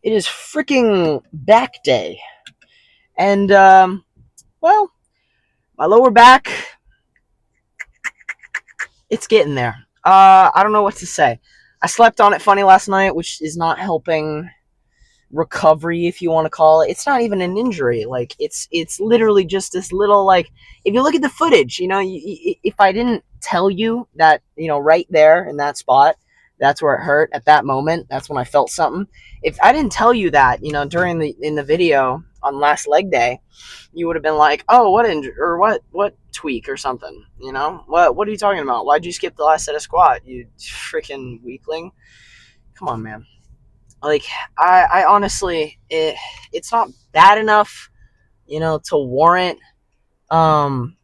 It is freaking back day. And, well, my lower back, it's getting there. I don't know what to say. I slept on it funny last night, which is not helping recovery, if you want to call it. It's not even an injury. Like, it's literally just this little, like, if you look at the footage, if I didn't tell you that, right there in that spot, that's where it hurt at that moment, that's when I felt something. If I didn't tell you that, during in the video on last leg day, you would have been like, oh, what injury, or what tweak or something. What are you talking about? Why'd you skip the last set of squat, you freaking weakling? Come on, man. Like, I honestly, it's not bad enough, to warrant um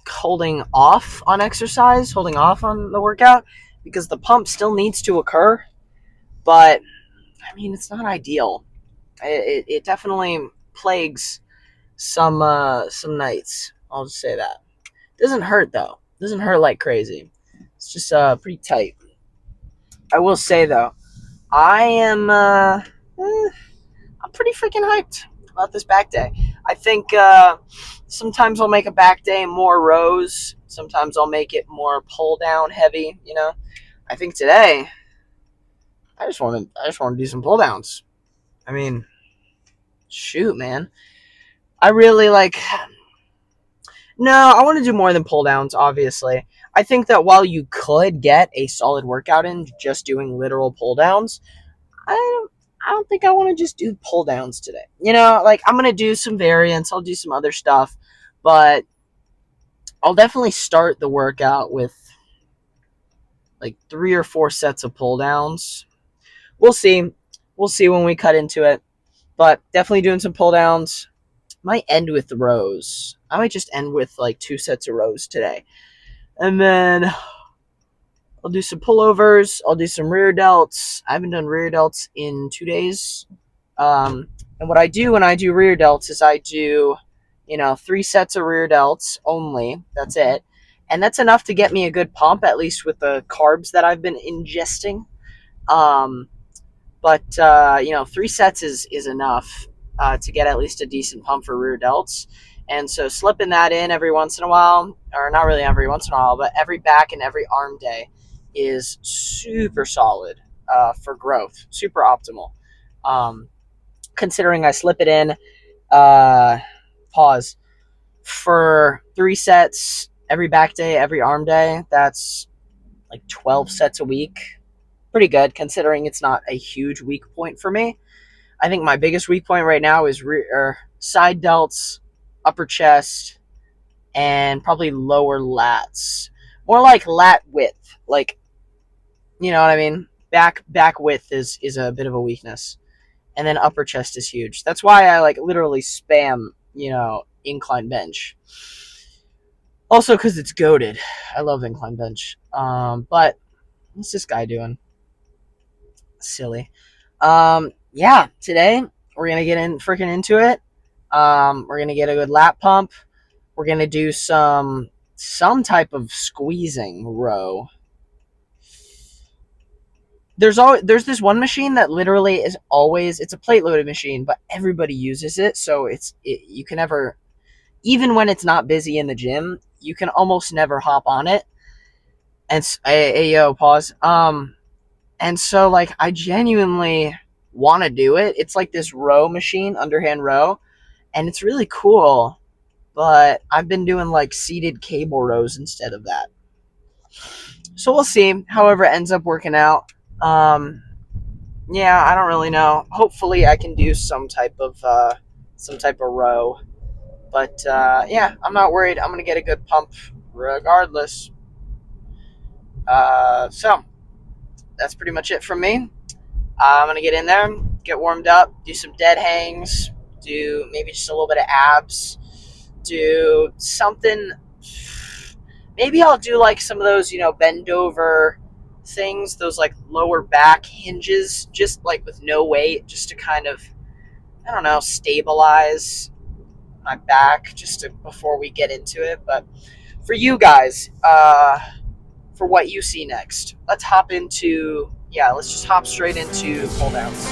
holding off on exercise, holding off on the workout, because the pump still needs to occur. But I mean, it's not ideal. It definitely plagues some nights. I'll just say that. Doesn't hurt though. Doesn't hurt like crazy. It's just pretty tight. I will say though, I am I'm pretty freaking hyped about this back day. I think sometimes I'll make a back day more rows. Sometimes I'll make it more pull down heavy. I think today I just want to do some pull downs. I mean, shoot, man. I really like. No, I want to do more than pull downs. Obviously, I think that while you could get a solid workout in just doing literal pull downs, I don't, I don't think I want to just do pull downs today. Like, I'm gonna do some variants. I'll do some other stuff, but I'll definitely start the workout with like 3 or 4 sets of pull downs. We'll see. We'll see when we cut into it, but definitely doing some pull downs. Might end with rows. I might just end with like 2 sets of rows today, and then I'll do some pullovers. I'll do some rear delts. I haven't done rear delts in 2 days. And what I do when I do rear delts is I do, 3 sets of rear delts only. That's it. And that's enough to get me a good pump, at least with the carbs that I've been ingesting. Um, but 3 sets is enough to get at least a decent pump for rear delts. And so slipping that in every once in a while, or not really every once in a while, but every back and every arm day is super solid for growth, super optimal. Um, Considering I slip it in, uh, pause, for 3 sets every back day, every arm day, that's like 12 sets a week. Pretty good considering it's not a huge weak point for me. I think my biggest weak point right now is side delts, upper chest, and probably lower lats. More like lat width. Like, you know what I mean? Back width is a bit of a weakness. And then upper chest is huge. That's why I like literally spam, incline bench. Also because it's goated. I love incline bench. But what's this guy doing? Silly. Yeah, today we're gonna get freaking into it. We're gonna get a good lat pump. We're gonna do some type of squeezing row. There's this one machine that literally is always, it's a plate loaded machine, but everybody uses it, so you can never, even when it's not busy in the gym, you can almost never hop on it. And yo, pause. And so like I genuinely want to do it. It's like this row machine, underhand row, and it's really cool. But I've been doing like seated cable rows instead of that. So we'll see. However, it ends up working out. Um, yeah, I don't really know. Hopefully, I can do some type of row. But yeah, I'm not worried. I'm gonna get a good pump regardless. So that's pretty much it from me. I'm gonna get in there, get warmed up, do some dead hangs, do maybe just a little bit of abs, do something. Maybe I'll do like some of those, bend over things, those like lower back hinges, just like with no weight, just to kind of, I don't know, stabilize my back before we get into it. But for you guys, for what you see next, let's just hop straight into pull downs.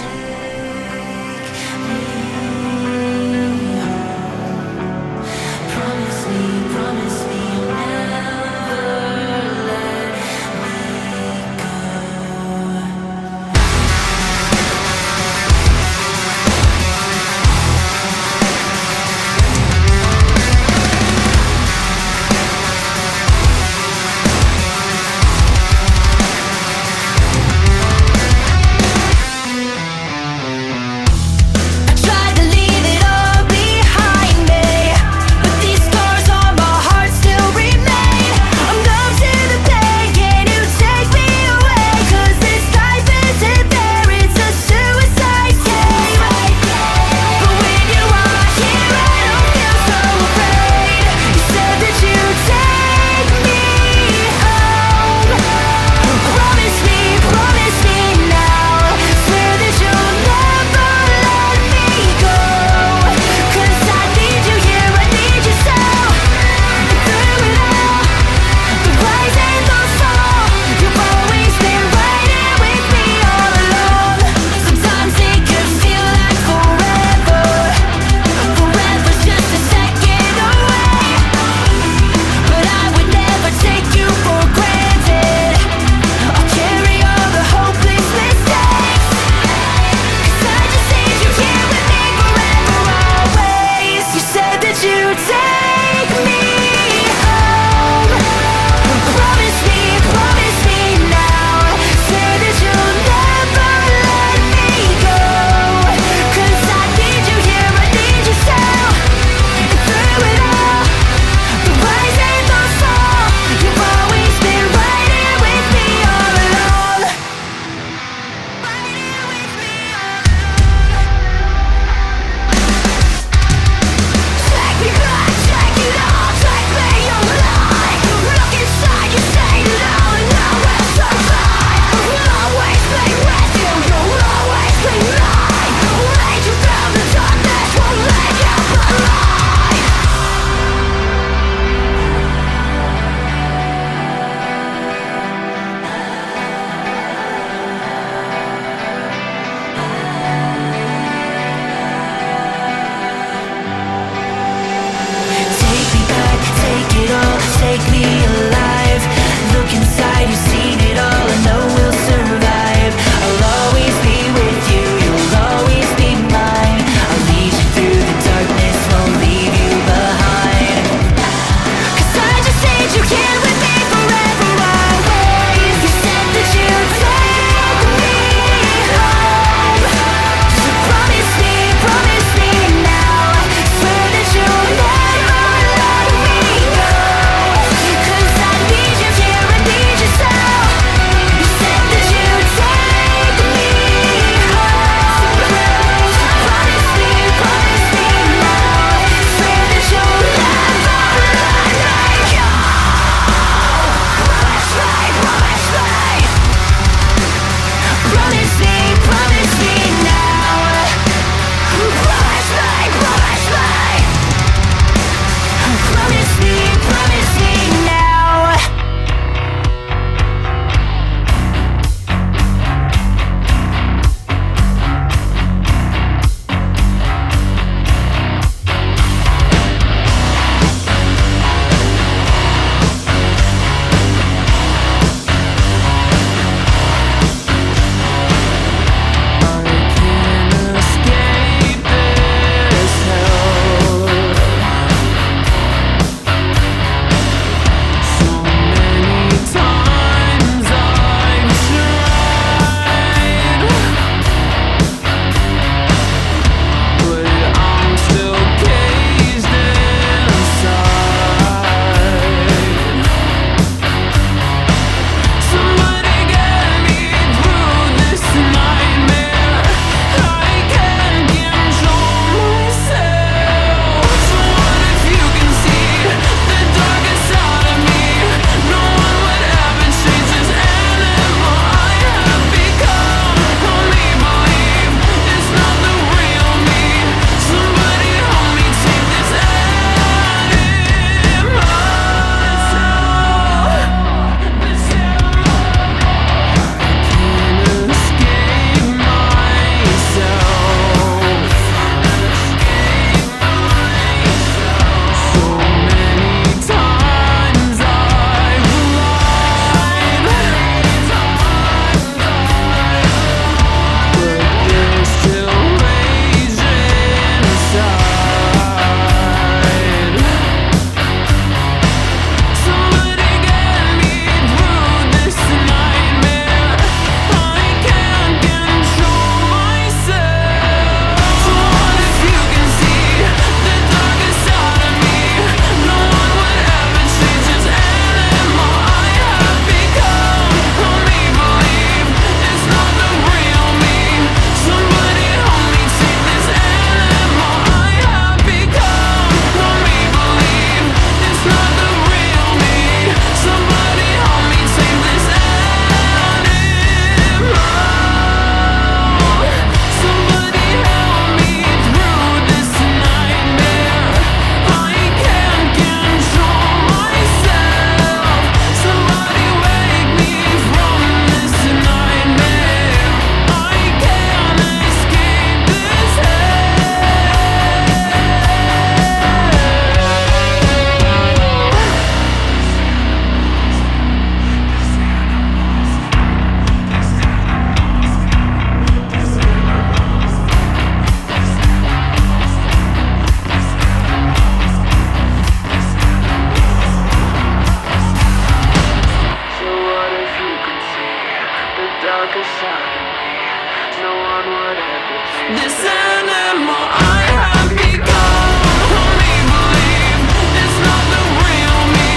This animal I have become, help me believe it's not the real me.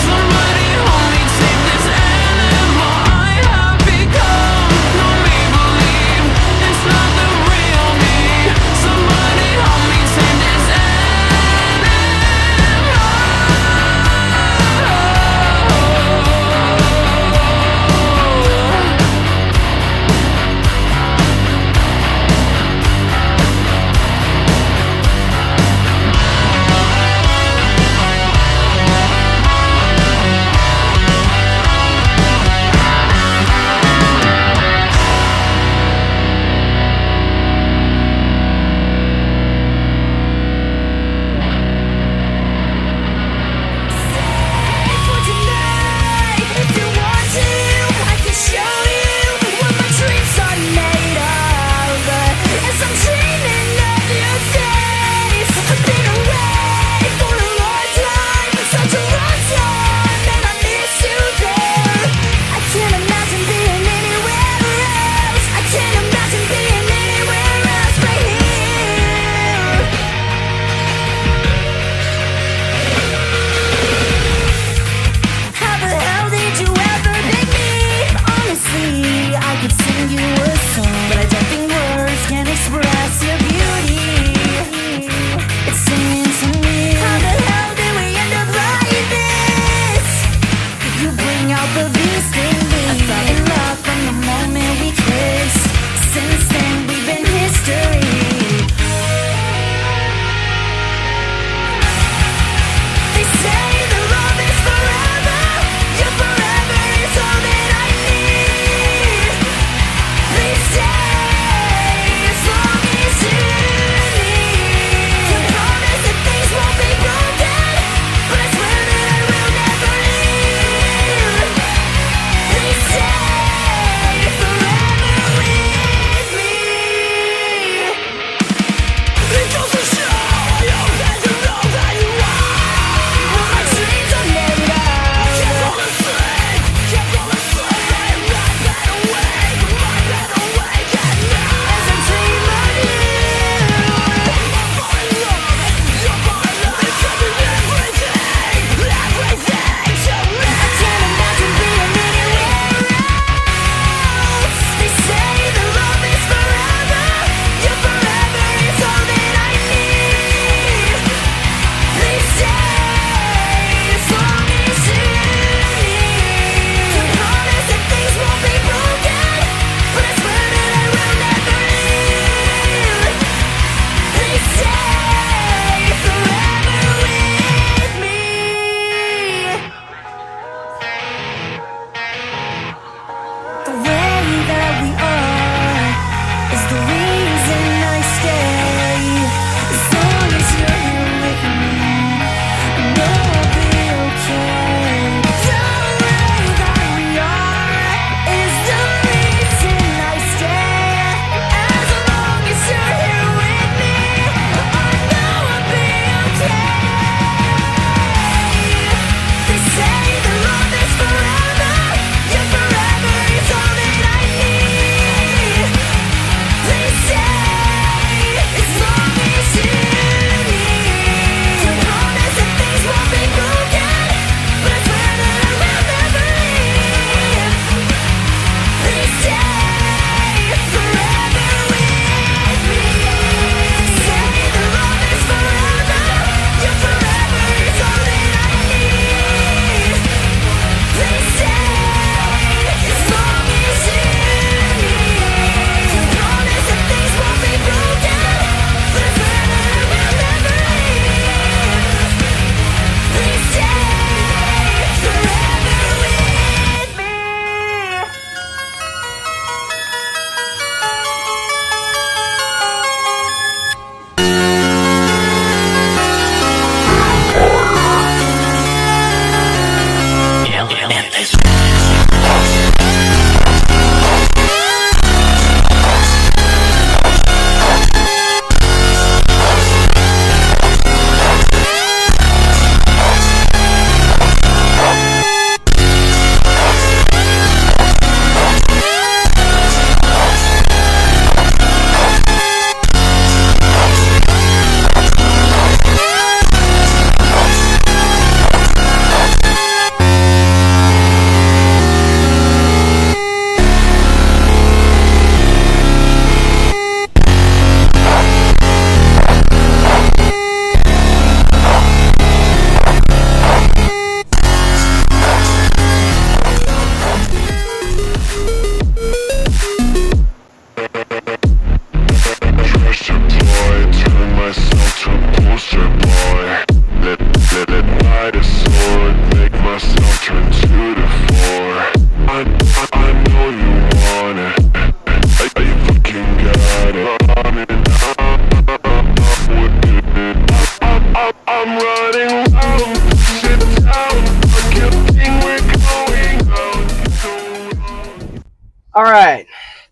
Somebody help me tame this animal I have become. Help me believe it's not the real me. Somebody help me tame this animal.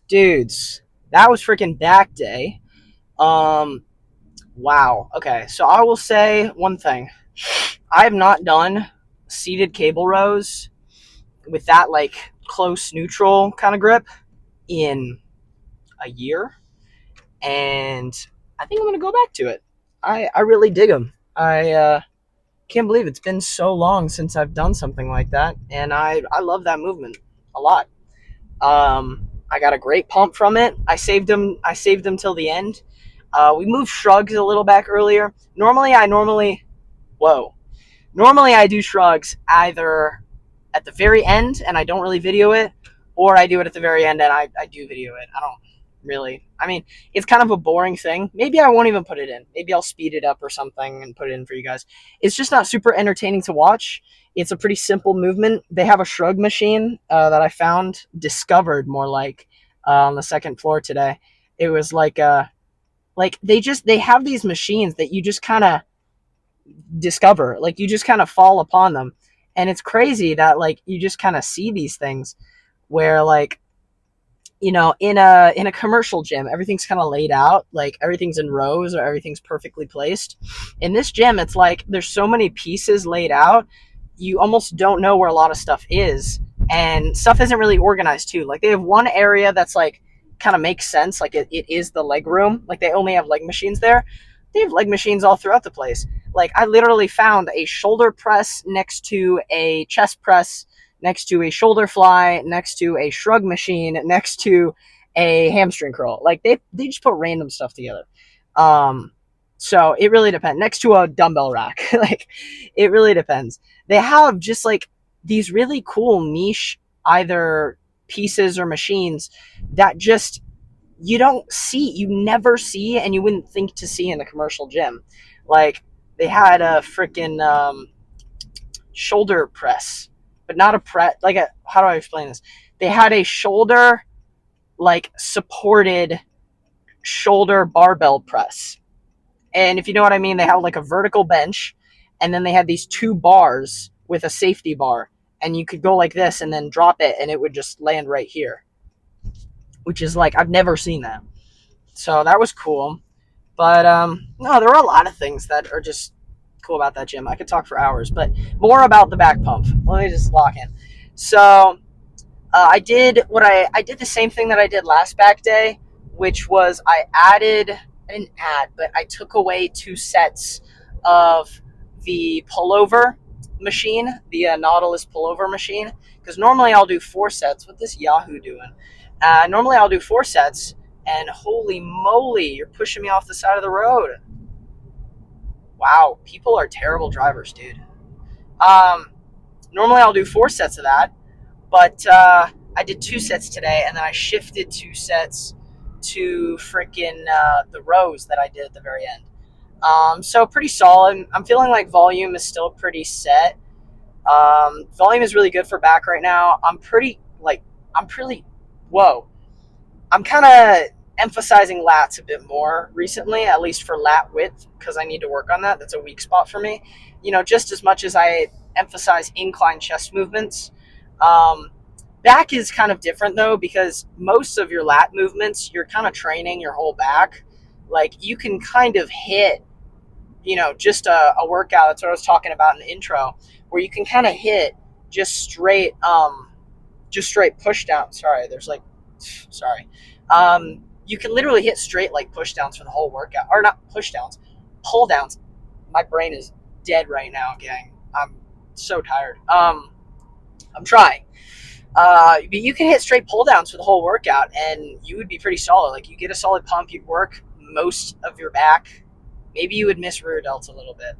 dudes, that was freaking back day. Um, wow. Okay, so I will say one thing. I have not done seated cable rows with that like close neutral kind of grip in a year, and I think I'm gonna go back to it. I really dig them. I can't believe it's been so long since I've done something like that, and I love that movement a lot. I got a great pump from it. I saved them. I saved them till the end. We moved shrugs a little back earlier. Whoa. Normally I do shrugs either at the very end and I don't really video it, or I do it at the very end and I do video it. I don't really. I mean, it's kind of a boring thing. Maybe I won't even put it in. Maybe I'll speed it up or something and put it in for you guys. It's just not super entertaining to watch. It's a pretty simple movement. They have a shrug machine that I found, discovered more on the second floor today. It was like they have these machines that you just kind of discover, like you just kind of fall upon them, and it's crazy that like you just kind of see these things where like in a commercial gym everything's kind of laid out, like everything's in rows or everything's perfectly placed. In this gym it's like there's so many pieces laid out, you almost don't know where a lot of stuff is, and stuff isn't really organized too. Like they have one area that's like kind of makes sense, like it is the leg room, like they only have leg machines there. They have leg machines all throughout the place. Like I literally found a shoulder press next to a chest press, next to a shoulder fly, next to a shrug machine, next to a hamstring curl. Like they just put random stuff together. Um, so it really depends. Next to a dumbbell rack, like it really depends. They have just like these really cool niche either pieces or machines that just you never see, and you wouldn't think to see in a commercial gym. Like they had a freaking shoulder press, but not a press. How do I explain this? They had a shoulder like supported shoulder barbell press, and if you know what I mean, they have like a vertical bench, and then they had these two bars with a safety bar, and you could go like this and then drop it, and it would just land right here, which is like I've never seen that. So that was cool. But no, there were a lot of things that are just cool about that gym. I could talk for hours, but more about the back pump. Let me just lock in. So I did the same thing that I did last back day, which was I didn't add, but I took away 2 sets of the pullover machine, the Nautilus pullover machine, because normally I'll do 4 sets. What this Yahoo doing? Normally I'll do 4 sets, and holy moly, you're pushing me off the side of the road. Wow, people are terrible drivers, dude. Normally I'll do 4 sets of that, but I did 2 sets today, and then I shifted 2 sets to freaking the rows that I did at the very end. So pretty solid. I'm feeling like volume is still pretty set. Volume is really good for back right now. Whoa. I'm kind of emphasizing lats a bit more recently, at least for lat width, because I need to work on that. That's a weak spot for me. Just as much as I emphasize incline chest movements. Back is kind of different though, because most of your lat movements, you're kind of training your whole back. Like you can kind of hit, just a workout. That's what I was talking about in the intro, where you can kind of hit just straight push down. You can literally hit straight like push downs for the whole workout, or not push downs, pull downs. My brain is dead right now, gang. I'm so tired. I'm trying. But you can hit straight pull downs for the whole workout, and you would be pretty solid. Like you get a solid pump, you'd work most of your back. Maybe you would miss rear delts a little bit,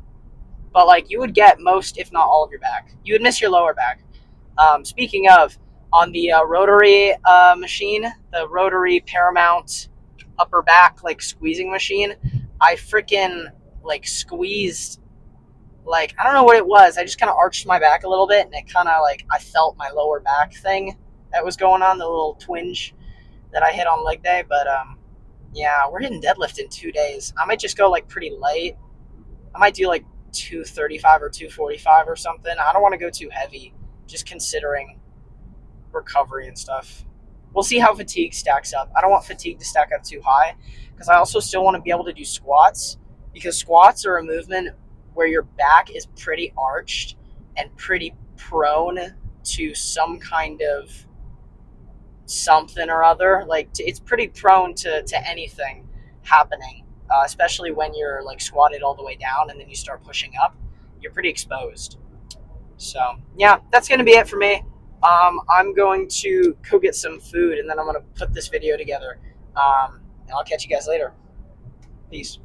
but like you would get most, if not all, of your back. You would miss your lower back. Speaking of, on the rotary machine, the rotary Paramount upper back like squeezing machine, I freaking like squeezed, like I don't know what it was. I just kind of arched my back a little bit, and it kind of like I felt my lower back thing that was going on, the little twinge that I hit on leg day. But yeah, we're hitting deadlift in 2 days. I might just go like pretty light. I might do like 235 or 245 or something. I don't want to go too heavy, just considering recovery and stuff. We'll see how fatigue stacks up. I don't want fatigue to stack up too high because I also still want to be able to do squats, because squats are a movement where your back is pretty arched and pretty prone to some kind of something or other. Like it's pretty prone to anything happening, especially when you're like squatted all the way down and then you start pushing up. You're pretty exposed. So yeah, that's gonna be it for me. I'm going to go get some food and then I'm gonna put this video together. And I'll catch you guys later. Peace.